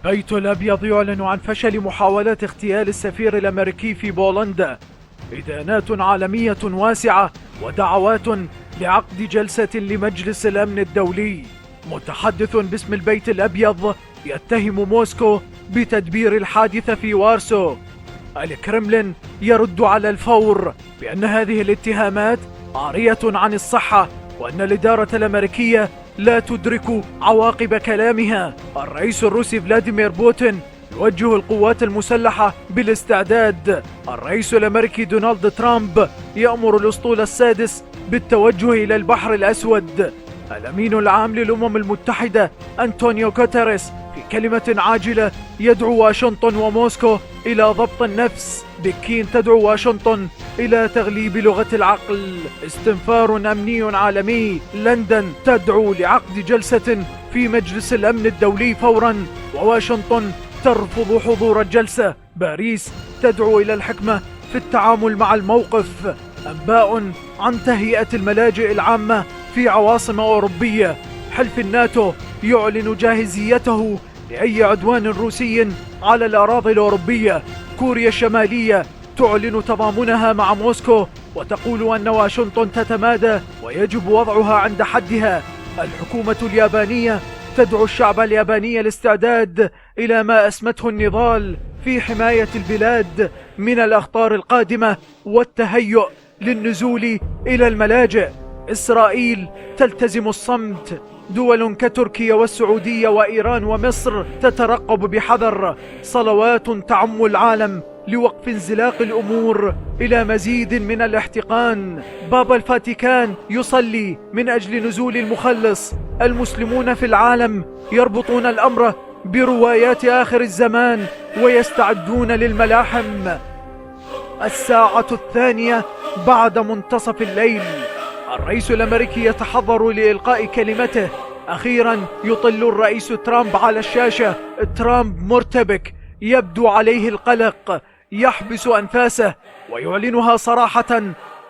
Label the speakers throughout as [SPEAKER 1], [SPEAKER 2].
[SPEAKER 1] البيت الأبيض يعلن عن فشل محاولات اغتيال السفير الأمريكي في بولندا. إدانات عالمية واسعة ودعوات لعقد جلسة لمجلس الأمن الدولي. متحدث باسم البيت الأبيض يتهم موسكو بتدبير الحادثة في وارسو. الكرملين يرد على الفور بأن هذه الاتهامات عارية عن الصحة، وأن الإدارة الأمريكية لا تدرك عواقب كلامها. الرئيس الروسي فلاديمير بوتين يوجه القوات المسلحة بالاستعداد. الرئيس الأمريكي دونالد ترامب يأمر الأسطول السادس بالتوجه إلى البحر الأسود. الأمين العام للأمم المتحدة أنطونيو غوتيريس في كلمة عاجلة يدعو واشنطن وموسكو إلى ضبط النفس. بكين تدعو واشنطن إلى تغليب لغة العقل. استنفار أمني عالمي. لندن تدعو لعقد جلسة في مجلس الأمن الدولي فورا، وواشنطن ترفض حضور الجلسة. باريس تدعو إلى الحكمة في التعامل مع الموقف. أنباء عن تهيئة الملاجئ العامة في عواصم أوروبية. حلف الناتو يعلن جاهزيته لأي عدوان روسي على الأراضي الأوروبية. كوريا الشمالية تعلن تضامنها مع موسكو وتقول أن واشنطن تتمادى ويجب وضعها عند حدها. الحكومة اليابانية تدعو الشعب الياباني الاستعداد إلى ما أسمته النضال في حماية البلاد من الأخطار القادمة والتهيؤ للنزول إلى الملاجئ. إسرائيل تلتزم الصمت. دول كتركيا والسعودية وإيران ومصر تترقب بحذر. صلوات تعم العالم لوقف انزلاق الأمور إلى مزيد من الاحتقان. بابا الفاتيكان يصلي من أجل نزول المخلص. المسلمون في العالم يربطون الأمر بروايات آخر الزمان ويستعدون للملاحم. الساعة 2 بعد منتصف الليل. الرئيس الأمريكي يتحضر لإلقاء كلمته. أخيرا يطل الرئيس ترامب على الشاشة. ترامب مرتبك، يبدو عليه القلق، يحبس أنفاسه ويعلنها صراحة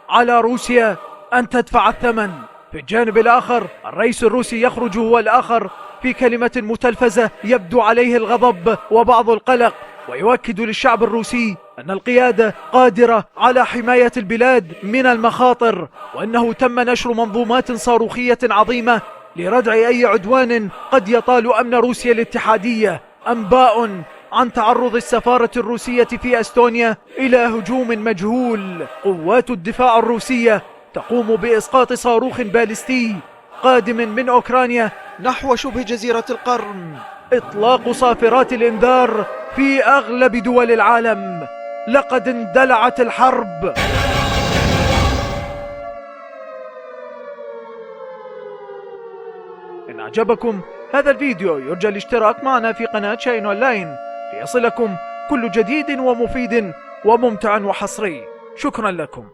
[SPEAKER 1] على روسيا أن تدفع الثمن. في الجانب الآخر الرئيس الروسي يخرج هو الآخر في كلمة متلفزة يبدو عليه الغضب وبعض القلق، ويؤكد للشعب الروسي أن القيادة قادرة على حماية البلاد من المخاطر، وأنه تم نشر منظومات صاروخية عظيمة لردع أي عدوان قد يطال أمن روسيا الاتحادية. أنباء عن تعرض السفارة الروسية في أستونيا إلى هجوم مجهول. قوات الدفاع الروسية تقوم بإسقاط صاروخ باليستي قادم من أوكرانيا نحو شبه جزيرة القرم. إطلاق صافرات الإنذار في أغلب دول العالم. لقد اندلعت الحرب. إن أعجبكم هذا الفيديو يرجى الاشتراك معنا في قناة شاهين أونلاين ليصلكم كل جديد ومفيد وممتع وحصري. شكرا لكم.